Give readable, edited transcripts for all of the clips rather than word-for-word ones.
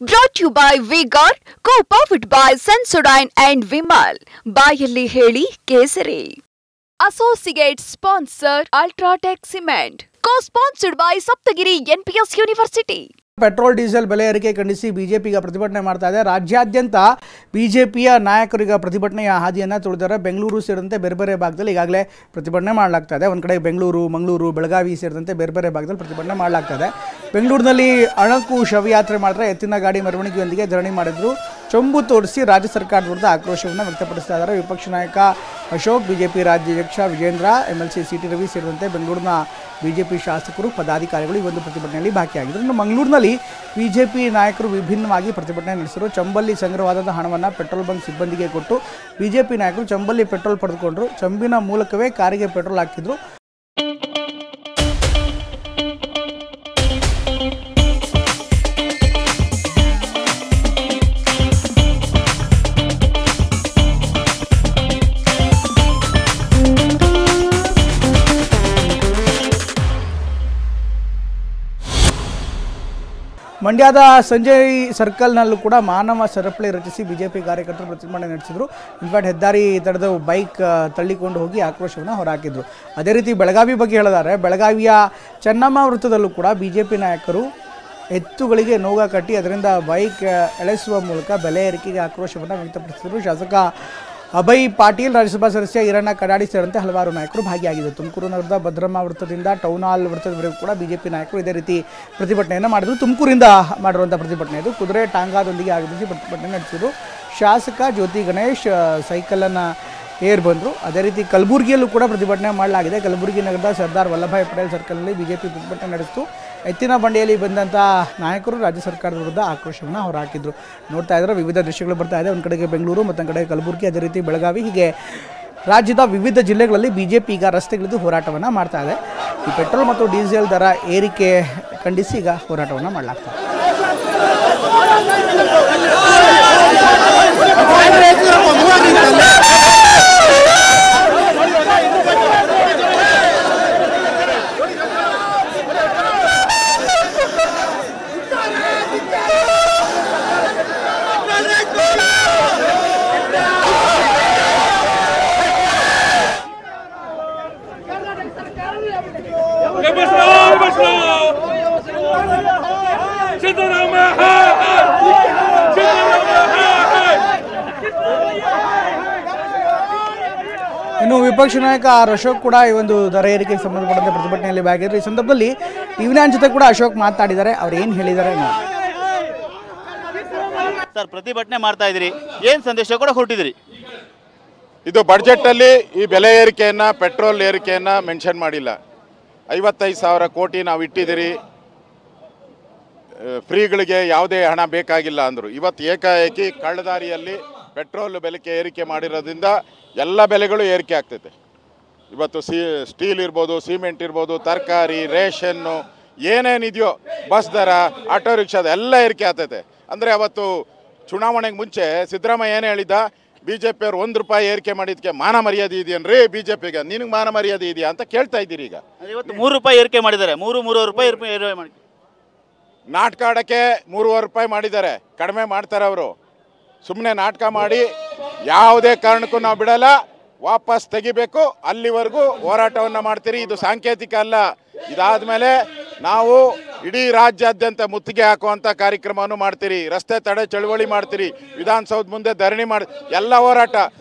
Brought to you by V-Guard, co-powered by Sensodyne and Vimal. ಬಾಯಲ್ಲಿ ಹೇಳಿ ಕೇಸರಿ. Associate sponsor Ultratech Cement. Co-sponsored by Saptagiri NPS University. Petrol diesel ಬೆಲೆ ಏರಿಕೆ ಖಂಡಿಸಿ BJP ಈಗ ಪ್ರತಿಭಟನೆ ಮಾಡ್ತಾ ಇದೆ. ರಾಜ್ಯಾದ್ಯಂತ ಬಿಜೆಪಿಯ ನಾಯಕರು ಈಗ ಪ್ರತಿಭಟನೆಯ ಹಾದಿಯನ್ನು ತುಳಿದರೆ. ಬೆಂಗಳೂರು ಸೇರಿದಂತೆ ಬೇರೆ ಬೇರೆ ಭಾಗದಲ್ಲಿ ಈಗಾಗಲೇ ಪ್ರತಿಭಟನೆ ಮಾಡಲಾಗ್ತಾ ಇದೆ. ಒಂದು ಕಡೆ ಬೆಂಗಳೂರು, ಮಂಗಳೂರು, ಬೆಳಗಾವಿ ಸೇರಿದಂತೆ ಬೇರೆ ಬೇರೆ ಭಾಗದಲ್ಲಿ ಪ್ರತಿಭಟನೆ ಮಾಡಲಾಗ್ತಾ ಇದೆ. ಬೆಂಗಳೂರಿನಲ್ಲಿ ಅಣಕು ಶವಯಾತ್ರೆ ಮಾಡಿದ್ರೆ ಎತ್ತಿನ ಗಾಡಿ ಮೆರವಣಿಗೆಯೊಂದಿಗೆ ಧರಣಿ ಮಾಡಿದ್ರು. ಚೊಂಬು ತೋರಿಸಿ ರಾಜ್ಯ ಸರ್ಕಾರದ ವಿರುದ್ಧ ಆಕ್ರೋಶವನ್ನು ವ್ಯಕ್ತಪಡಿಸ್ತಾ ಇದ್ದಾರೆ. ವಿಪಕ್ಷ ನಾಯಕ ಅಶೋಕ್, ಬಿಜೆಪಿ ರಾಜ್ಯಾಧ್ಯಕ್ಷ ವಿಜೇಂದ್ರ, MLC CT ರವಿ ಸೇರಿದಂತೆ ಬೆಂಗಳೂರಿನ ಬಿಜೆಪಿ ಶಾಸಕರು, ಪದಾಧಿಕಾರಿಗಳು ಈ ಒಂದು ಪ್ರತಿಭಟನೆಯಲ್ಲಿ ಭಾಗಿಯಾಗಿದ್ದರು. ಇನ್ನು ಮಂಗಳೂರಿನಲ್ಲಿ ಬಿಜೆಪಿ ನಾಯಕರು ವಿಭಿನ್ನವಾಗಿ ಪ್ರತಿಭಟನೆ ನಡೆಸಿದರು. ಚಂಬಲ್ಲಿ ಸಂಗ್ರಹವಾದ ಹಣವನ್ನು ಪೆಟ್ರೋಲ್ ಬಂಕ್ ಸಿಬ್ಬಂದಿಗೆ ಕೊಟ್ಟು ಬಿಜೆಪಿ ನಾಯಕರು ಚಂಬಲ್ಲಿ ಪೆಟ್ರೋಲ್ ಪಡೆದುಕೊಂಡರು. ಚಂಬಿನ ಮೂಲಕವೇ ಕಾರಿಗೆ ಪೆಟ್ರೋಲ್ ಹಾಕಿದ್ರು. ಮಂಡ್ಯದ ಸಂಜಯ್ ಸರ್ಕಲ್ನಲ್ಲೂ ಕೂಡ ಮಾನವ ಸರಪಳಿ ರಚಿಸಿ ಬಿಜೆಪಿ ಕಾರ್ಯಕರ್ತರು ಪ್ರತಿಭಟನೆ ನಡೆಸಿದರು. ಇನ್ಫ್ಯಾಕ್ಟ್ ಹೆದ್ದಾರಿ ತಡೆದು ಬೈಕ್ ತಳ್ಳಿಕೊಂಡು ಹೋಗಿ ಆಕ್ರೋಶವನ್ನು ಹೊರಹಾಕಿದ್ರು. ಅದೇ ರೀತಿ ಬೆಳಗಾವಿ ಬಗ್ಗೆ ಹೇಳಿದ್ದಾರೆ. ಬೆಳಗಾವಿಯ ಚೆನ್ನಮ್ಮ ವೃತ್ತದಲ್ಲೂ ಕೂಡ ಬಿಜೆಪಿ ನಾಯಕರು ಎತ್ತುಗಳಿಗೆ ನೋಗ ಕಟ್ಟಿ ಅದರಿಂದ ಬೈಕ್ ಎಳೆಸುವ ಮೂಲಕ ಬೆಲೆ ಏರಿಕೆಗೆ ಆಕ್ರೋಶವನ್ನು ವ್ಯಕ್ತಪಡಿಸಿದರು. ಶಾಸಕ ಅಭಯ್ ಪಾಟೀಲ್, ರಾಜ್ಯಸಭಾ ಸದಸ್ಯ ಈರಣ್ಣ ಕಡಾಡಿ ಸೇರಿದಂತೆ ಹಲವಾರು ನಾಯಕರು ಭಾಗಿಯಾಗಿದ್ದರು. ತುಮಕೂರು ನಗರದ ಭದ್ರಮ್ಮ ವೃತ್ತದಿಂದ ಟೌನ್ ಹಾಲ್ ವೃತ್ತದವರೆಗೂ ಕೂಡ ಬಿಜೆಪಿ ನಾಯಕರು ಇದೇ ರೀತಿ ಪ್ರತಿಭಟನೆಯನ್ನು ಮಾಡಿದರು. ತುಮಕೂರಿಂದ ಮಾಡಿರುವಂಥ ಪ್ರತಿಭಟನೆ ಇದು. ಕುದುರೆ ಟಾಂಗಾದೊಂದಿಗೆ ಆಗಮಿಸಿ ಪ್ರತಿಭಟನೆ ನಡೆಸಿದರು. ಶಾಸಕ ಜ್ಯೋತಿ ಗಣೇಶ್ ಸೈಕಲನ್ನು ಏರ್ ಬಂದರು. ಅದೇ ರೀತಿ ಕಲಬುರಗಿಯಲ್ಲೂ ಕೂಡ ಪ್ರತಿಭಟನೆ ಮಾಡಲಾಗಿದೆ. ಕಲಬುರಗಿ ನಗರದ ಸರ್ದಾರ್ ವಲ್ಲಭಾಯ್ ಪಟೇಲ್ ಸರ್ಕಲ್ನಲ್ಲಿ ಬಿಜೆಪಿ ಪ್ರತಿಭಟನೆ ನಡೆಸಿತು. ಎತ್ತಿನ ಬಂಡಿಯಲ್ಲಿ ಬಂದಂಥ ನಾಯಕರು ರಾಜ್ಯ ಸರ್ಕಾರದ ವಿರುದ್ಧ ಆಕ್ರೋಶವನ್ನು ಹೊರಹಾಕಿದ್ರು. ನೋಡ್ತಾ ಇದ್ದಾರೆ, ವಿವಿಧ ದೃಶ್ಯಗಳು ಬರ್ತಾ ಇದೆ. ಒಂದು ಕಡೆಗೆ ಬೆಂಗಳೂರು, ಮತ್ತೊಂದು ಕಡೆ ಕಲಬುರಗಿ, ಅದೇ ರೀತಿ ಬೆಳಗಾವಿ, ಹೀಗೆ ರಾಜ್ಯದ ವಿವಿಧ ಜಿಲ್ಲೆಗಳಲ್ಲಿ ಬಿಜೆಪಿ ಈಗ ರಸ್ತೆಗಿಳಿದು ಹೋರಾಟವನ್ನು ಮಾಡ್ತಾ ಇದೆ. ಈ ಪೆಟ್ರೋಲ್ ಮತ್ತು ಡೀಸೆಲ್ ದರ ಏರಿಕೆ ಖಂಡಿಸಿ ಈಗ ಹೋರಾಟವನ್ನು ಮಾಡಲಾಗ್ತದೆ. ಇನ್ನು ವಿಪಕ್ಷ ನಾಯಕ ಅಶೋಕ್ ಕೂಡ ಈ ಒಂದು ದರ ಏರಿಕೆಗೆ ಸಂಬಂಧಪಟ್ಟಂತೆ ಪ್ರತಿಭಟನೆಯಲ್ಲಿ ಭಾಗಿಯಾಗಿದ್ದಾರೆ. ಈ ಸಂದರ್ಭದಲ್ಲಿ ಟಿವಿ9 ಜೊತೆ ಕೂಡ ಅಶೋಕ್ ಮಾತಾಡಿದ್ದಾರೆ. ಅವ್ರು ಏನು ಹೇಳಿದ್ದಾರೆ ಸರ್, ಪ್ರತಿಭಟನೆ ಮಾಡ್ತಾ ಇದ್ದೀರಿ, ಏನು ಸಂದೇಶ ಕೂಡ ಹೊರಟಿದ್ದೀರಿ? ಇದು ಬಡ್ಜೆಟಲ್ಲಿ ಈ ಬೆಲೆ ಏರಿಕೆಯನ್ನು, ಪೆಟ್ರೋಲ್ ಏರಿಕೆಯನ್ನು ಮೆನ್ಷನ್ ಮಾಡಿಲ್ಲ. 55,000 ಕೋಟಿ ನಾವು ಇಟ್ಟಿದ್ದೀರಿ, ಫ್ರೀಗಳಿಗೆ ಯಾವುದೇ ಹಣ ಬೇಕಾಗಿಲ್ಲ ಅಂದರು. ಇವತ್ತು ಏಕಾಏಕಿ ಕಳ್ಳದಾರಿಯಲ್ಲಿ ಪೆಟ್ರೋಲ್ ಬೆಲೆ ಏರಿಕೆ ಮಾಡಿರೋದ್ರಿಂದ ಎಲ್ಲ ಬೆಲೆಗಳು ಏರಿಕೆ ಆಗ್ತೈತೆ. ಇವತ್ತು ಸ್ಟೀಲ್ ಇರ್ಬೋದು, ಸಿಮೆಂಟ್ ಇರ್ಬೋದು, ತರಕಾರಿ, ರೇಷನ್ನು ಏನೇನಿದೆಯೋ, ಬಸ್ ದರ, ಆಟೋ ರಿಕ್ಷಾದ ಎಲ್ಲ ಏರಿಕೆ ಆಗ್ತೈತೆ. ಅಂದರೆ ಅವತ್ತು ಚುನಾವಣೆಗೆ ಮುಂಚೆ ಸಿದ್ದರಾಮಯ್ಯ ಏನು ಹೇಳಿದ್ದ, BJP-ಯವ್ರು ₹1 ಏರಿಕೆ ಮಾಡಿದ್ದಕ್ಕೆ ಮಾನ ಮರ್ಯಾದೆ ಇದೆಯನ್ರಿ BJP-ಗೆ, ನಿನಗೆ ಮಾನ ಮರ್ಯಾದೆ ಇದೆಯಾ ಅಂತ ಕೇಳ್ತಾ ಇದ್ದೀರಿ. ಈಗ ಇವತ್ತು ₹3 ಏರಿಕೆ ಮಾಡಿದ್ದಾರೆ, ₹3.5 ಮಾಡಿ ನಾಟಕ ಆಡೋಕ್ಕೆ ₹3.5 ಮಾಡಿದ್ದಾರೆ. ಕಡಿಮೆ ಮಾಡ್ತಾರೆ ಅವರು. ಸುಮ್ಮನೆ ನಾಟಕ ಮಾಡಿ ಯಾವುದೇ ಕಾರಣಕ್ಕೂ ನಾವು ಬಿಡಲ್ಲ, ವಾಪಸ್ ತೆಗಿಬೇಕು, ಅಲ್ಲಿವರೆಗೂ ಹೋರಾಟವನ್ನು ಮಾಡ್ತೀರಿ. ಇದು ಸಾಂಕೇತಿಕ ಅಲ್ಲ. ಇದಾದ ಮೇಲೆ ನಾವು ಇಡೀ ರಾಜ್ಯಾದ್ಯಂತ ಮುತ್ತಿಗೆ ಹಾಕುವಂಥ ಕಾರ್ಯಕ್ರಮವನ್ನು ಮಾಡ್ತೀರಿ. ರಸ್ತೆ ತಡೆ ಚಳವಳಿ ಮಾಡ್ತೀರಿ, ವಿಧಾನಸೌಧ ಮುಂದೆ ಧರಣಿ ಮಾಡಿ, ಎಲ್ಲ ಹೋರಾಟ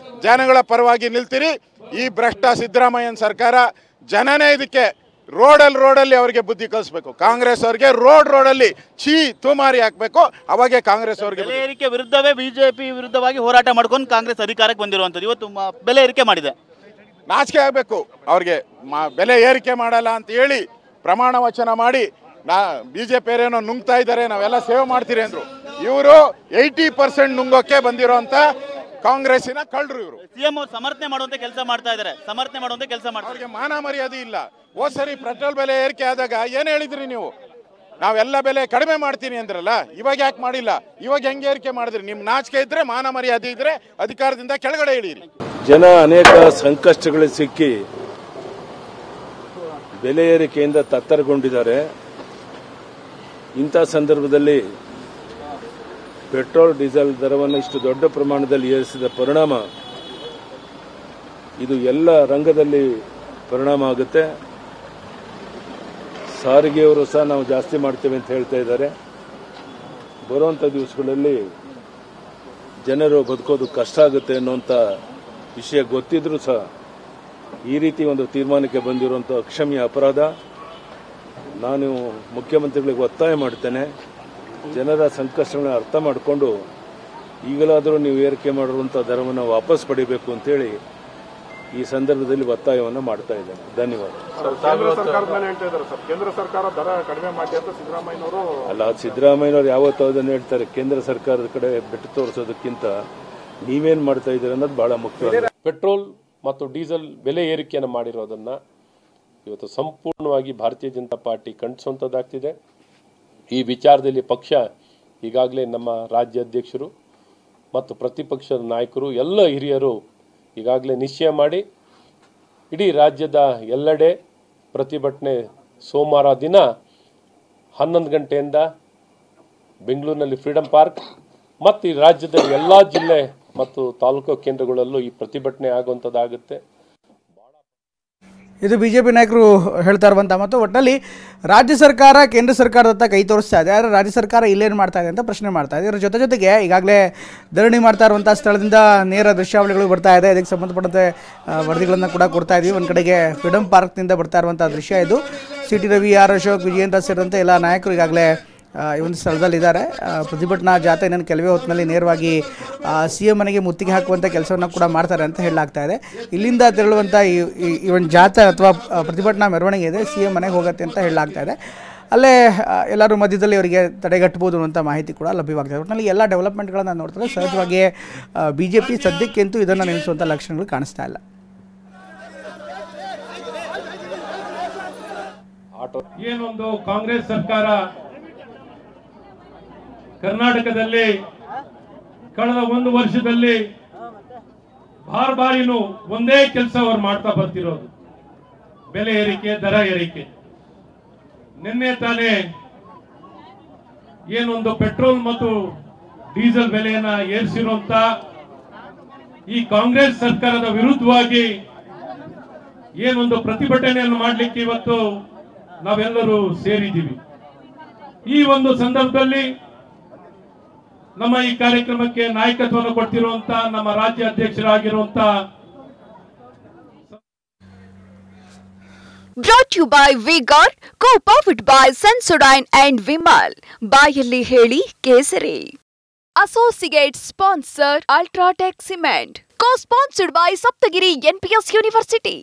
ಜನಗಳ ಪರವಾಗಿ ನಿಲ್ತೀರಿ. ಈ ಭ್ರಷ್ಟ ಸಿದ್ದರಾಮಯ್ಯನ ಸರ್ಕಾರ ಜನನೇ ಇದಕ್ಕೆ ರೋಡಲ್ಲಿ ಅವರಿಗೆ ಬುದ್ಧಿ ಕಲಿಸ್ಬೇಕು. ಕಾಂಗ್ರೆಸ್ ಅವರಿಗೆ ರೋಡಲ್ಲಿ ತುಮಾರಿ ಹಾಕಬೇಕು. ಅವಾಗೆ ಕಾಂಗ್ರೆಸ್ ಅವರಿಗೆ ಬೆಲೆ ಏರಿಕೆ ವಿರುದ್ಧವೇ ಬಿಜೆಪಿ ವಿರುದ್ಧವಾಗಿ ಹೋರಾಟ ಮಾಡ್ಕೊಂಡು ಕಾಂಗ್ರೆಸ್ ಅಧಿಕಾರಕ್ಕೆ ಬಂದಿರುವಂಥದ್ದು. ಇವತ್ತು ಬೆಲೆ ಏರಿಕೆ ಮಾಡಿದೆ, ನಾಚಿಕೆ ಆಗಬೇಕು ಅವ್ರಿಗೆ. ಬೆಲೆ ಏರಿಕೆ ಮಾಡಲ್ಲ ಅಂತ ಹೇಳಿ ಪ್ರಮಾಣ ವಚನ ಮಾಡಿ BJP-ಯರೇನೋ ನುಂಗ್ತಾ ಇದ್ದಾರೆ, ನಾವೆಲ್ಲ ಸೇವೆ ಮಾಡ್ತೀರಿ ಅಂದರು. ಇವರು 80% ನುಂಗೋಕ್ಕೆ ಬಂದಿರೋಂಥ ಕಾಂಗ್ರೆಸ್ಸಿನ ಕಳ್ಳರು ಇವರು. ಸಿಎಂ ಅವರು ಸಮರ್ಥನೆ ಮಾಡುವಂತ ಕೆಲಸ ಮಾಡ್ತಾ ಇದ್ದಾರೆ, ಅವ್ರಿಗೆ ಮಾನ ಮರ್ಯಾದೆ ಇಲ್ಲ. ಹೋದ್ ಸರಿ ಪೆಟ್ರೋಲ್ ಬೆಲೆ ಏರಿಕೆ ಆದಾಗ ಏನು ಹೇಳಿದ್ರಿ ನೀವು? ನಾವೆಲ್ಲ ಬೆಲೆ ಕಡಿಮೆ ಮಾಡ್ತೀನಿ ಅಂದ್ರಲ್ಲ, ಇವಾಗ ಯಾಕೆ ಮಾಡಿಲ್ಲ? ಇವಾಗ ಹೆಂಗೆ ಏರಿಕೆ ಮಾಡಿದ್ರಿ? ನಿಮ್ಮ ನಾಚಿಕೆ ಇದ್ರೆ, ಮಾನ ಮರ್ಯಾದೆ ಇದ್ರೆ ಅಧಿಕಾರದಿಂದ ಕೆಳಗಡೆ ಇಳೀರಿ. ಜನ ಅನೇಕ ಸಂಕಷ್ಟಗಳಿಗೆ ಸಿಕ್ಕಿ ಬೆಲೆ ಏರಿಕೆಯಿಂದ ತತ್ತರಗೊಂಡಿದ್ದಾರೆ. ಇಂಥ ಸಂದರ್ಭದಲ್ಲಿ ಪೆಟ್ರೋಲ್ ಡೀಸೆಲ್ ದರವನ್ನು ಇಷ್ಟು ದೊಡ್ಡ ಪ್ರಮಾಣದಲ್ಲಿ ಏರಿಸಿದ ಪರಿಣಾಮ ಇದು ಎಲ್ಲ ರಂಗದಲ್ಲಿ ಪರಿಣಾಮ ಆಗುತ್ತೆ. ಸಾರಿಗೆಯವರು ಸಹ ನಾವು ಜಾಸ್ತಿ ಮಾಡ್ತೇವೆ ಅಂತ ಹೇಳ್ತಾ ಇದ್ದಾರೆ. ಬರುವಂಥ ದಿವಸಗಳಲ್ಲಿ ಜನರು ಬದುಕೋದು ಕಷ್ಟ ಆಗುತ್ತೆ ಅನ್ನುವಂಥ ವಿಷಯ ಗೊತ್ತಿದ್ರೂ ಸಹ ಈ ರೀತಿ ಒಂದು ತೀರ್ಮಾನಕ್ಕೆ ಬಂದಿರುವಂಥ ಅಕ್ಷಮ್ಯ ಅಪರಾಧ. ನಾನು ಮುಖ್ಯಮಂತ್ರಿಗಳಿಗೆ ಒತ್ತಾಯ ಮಾಡ್ತೇನೆ, ಜನರ ಸಂಕಷ್ಟಗಳನ್ನ ಅರ್ಥ ಮಾಡಿಕೊಂಡು ಈಗಲಾದರೂ ನೀವು ಏರಿಕೆ ಮಾಡಿರುವಂಥ ದರವನ್ನು ವಾಪಸ್ ಪಡಿಬೇಕು ಅಂತೇಳಿ ಈ ಸಂದರ್ಭದಲ್ಲಿ ಒತ್ತಾಯವನ್ನು ಮಾಡ್ತಾ ಇದ್ದೇನೆ. ಧನ್ಯವಾದ. ಕೇಂದ್ರ ಸರ್ಕಾರ ದರ ಕಡಿಮೆ ಮಾಡಿ ಅಂತ ಸಿದ್ದರಾಮಯ್ಯನವರು ಅಲ್ಲ, ಸಿದ್ದರಾಮಯ್ಯನವರು ಯಾವತ್ತೂ ಅದನ್ನು ಹೇಳ್ತಾರೆ. ಕೇಂದ್ರ ಸರ್ಕಾರದ ಕಡೆ ಬೆಟ್ಟು ತೋರಿಸೋದಕ್ಕಿಂತ ನೀವೇನು ಮಾಡ್ತಾ ಇದ್ದೀರಿ ಅನ್ನೋದು ಬಹಳ ಮುಖ್ಯವಾಗಿದೆ. ಪೆಟ್ರೋಲ್ ಮತ್ತು ಡೀಸೆಲ್ ಬೆಲೆ ಏರಿಕೆಯನ್ನು ಮಾಡಿರೋದನ್ನ ಇವತ್ತು ಸಂಪೂರ್ಣವಾಗಿ ಭಾರತೀಯ ಜನತಾ ಪಾರ್ಟಿ ಖಂಡಿಸುವಂಥದ್ದಾಗ್ತಿದೆ. ಈ ವಿಚಾರದಲ್ಲಿ ಪಕ್ಷ ಈಗಾಗಲೇ ನಮ್ಮ ರಾಜ್ಯ ಅಧ್ಯಕ್ಷರು ಮತ್ತು ಪ್ರತಿಪಕ್ಷದ ನಾಯಕರು ಎಲ್ಲ ಹಿರಿಯರು ಈಗಾಗಲೇ ನಿಶ್ಚಯ ಮಾಡಿ ಇಡೀ ರಾಜ್ಯದ ಎಲ್ಲೆಡೆ ಪ್ರತಿಭಟನೆ ಸೋಮವಾರ ದಿನ 11 ಗಂಟೆಯಿಂದ ಬೆಂಗಳೂರಿನಲ್ಲಿ ಫ್ರೀಡಂ ಪಾರ್ಕ್ ಮತ್ತು ಈ ರಾಜ್ಯದ ಎಲ್ಲ ಜಿಲ್ಲೆ ಮತ್ತು ತಾಲೂಕು ಕೇಂದ್ರಗಳಲ್ಲೂ ಈ ಪ್ರತಿಭಟನೆ ಆಗುವಂಥದ್ದಾಗುತ್ತೆ. ಇದು ಬಿಜೆಪಿ ನಾಯಕರು ಹೇಳ್ತಾ ಇರುವಂಥ ಮತ್ತು ಒಟ್ಟಿನಲ್ಲಿ ರಾಜ್ಯ ಸರ್ಕಾರ ಕೇಂದ್ರ ಸರ್ಕಾರದತ್ತ ಕೈ ತೋರಿಸ್ತಾ ಇದೆ. ಆದರೆ ರಾಜ್ಯ ಸರ್ಕಾರ ಇಲ್ಲೇನು ಮಾಡ್ತಾ ಇದೆ ಅಂತ ಪ್ರಶ್ನೆ ಮಾಡ್ತಾ ಇದೆ. ಇದರ ಜೊತೆಗೆ ಈಗಾಗಲೇ ಧರಣಿ ಮಾಡ್ತಾ ಇರುವಂಥ ಸ್ಥಳದಿಂದ ನೇರ ದೃಶ್ಯಾವಳಿಗಳು ಬರ್ತಾ ಇದೆ. ಇದಕ್ಕೆ ಸಂಬಂಧಪಟ್ಟಂತೆ ವರದಿಗಳನ್ನು ಕೂಡ ಕೊಡ್ತಾ ಇದ್ದೀವಿ. ಒಂದು ಕಡೆಗೆ ಫ್ರೀಡಂ ಪಾರ್ಕ್ನಿಂದ ಬರ್ತಾ ಇರುವಂಥ ದೃಶ್ಯ ಇದು. C T Ravi, R Ashok, Vijayendra ಸೇರಿದಂತೆ ಎಲ್ಲ ನಾಯಕರು ಈಗಾಗಲೇ ಈ ಒಂದು ಸ್ಥಳದಲ್ಲಿದ್ದಾರೆ. ಪ್ರತಿಭಟನಾ ಜಾಥಾ ಇನ್ನೊಂದು ಕೆಲವೇ ಹೊತ್ತಿನಲ್ಲಿ ನೇರವಾಗಿ ಸಿ ಎಂ ಮನೆಗೆ ಮುತ್ತಿಗೆ ಹಾಕುವಂಥ ಕೆಲಸವನ್ನು ಕೂಡ ಮಾಡ್ತಾರೆ ಅಂತ ಹೇಳಲಾಗ್ತಾ ಇದೆ. ಇಲ್ಲಿಂದ ತೆರಳುವಂಥ ಈ ಒಂದು ಜಾಥಾ ಅಥವಾ ಪ್ರತಿಭಟನಾ ಮೆರವಣಿಗೆ ಇದೆ, ಸಿ ಎಂ ಮನೆಗೆ ಹೋಗುತ್ತೆ ಅಂತ ಹೇಳಲಾಗ್ತಾ ಇದೆ. ಅಲ್ಲೇ ಎಲ್ಲರೂ ಮಧ್ಯದಲ್ಲಿ ಅವರಿಗೆ ತಡೆಗಟ್ಟಬಹುದು ಅನ್ನುವಂಥ ಮಾಹಿತಿ ಕೂಡ ಲಭ್ಯವಾಗ್ತದೆ. ಒಟ್ಟಿನಲ್ಲಿ ಎಲ್ಲ ಡೆವಲಪ್ಮೆಂಟ್ಗಳನ್ನು ನೋಡ್ತಾರೆ. ಸಹಜವಾಗಿ BJP ಸದ್ಯಕ್ಕಂತೂ ಇದನ್ನು ನಿಲ್ಲಿಸುವಂಥ ಲಕ್ಷಣಗಳು ಕಾಣಿಸ್ತಾ ಇಲ್ಲ. ಏನೊಂದು ಕಾಂಗ್ರೆಸ್ ಸರ್ಕಾರ ಕರ್ನಾಟಕದಲ್ಲಿ ಕಳೆದ 1 ವರ್ಷದಲ್ಲಿ ಬಾರಿನೂ ಒಂದೇ ಕೆಲಸ ಅವರು ಮಾಡ್ತಾ ಬರ್ತಿರೋದು ಬೆಲೆ ಏರಿಕೆ, ದರ ಏರಿಕೆ. ನಿನ್ನೆ ತಾನೇ ಏನೊಂದು ಪೆಟ್ರೋಲ್ ಮತ್ತು ಡೀಸೆಲ್ ಬೆಲೆಯನ್ನ ಏರಿಸಿರುವಂತ ಈ ಕಾಂಗ್ರೆಸ್ ಸರ್ಕಾರದ ವಿರುದ್ಧವಾಗಿ ಏನೊಂದು ಪ್ರತಿಭಟನೆಯನ್ನು ಮಾಡಲಿಕ್ಕೆ ಇವತ್ತು ನಾವೆಲ್ಲರೂ ಸೇರಿದ್ದೀವಿ. ಈ ಒಂದು ಸಂದರ್ಭದಲ್ಲಿ ನಮ್ಮ ಈ ಕಾರ್ಯಕ್ರಮಕ್ಕೆ ನಾಯಕತ್ವವನ್ನು ಕೊಡ್ತಿರುವಂತ ನಮ್ಮ ರಾಜ್ಯ ಅಧ್ಯಕ್ಷರಾಗಿರುವಂತ Brought you by V-Guard, co-powered by Sensodyne and Vimal. ಬಾಯಲ್ಲಿ ಹೇಳಿ ಕೇಸರಿ. Associate sponsor Ultratech Cement. Co-sponsored by Saptagiri NPS University.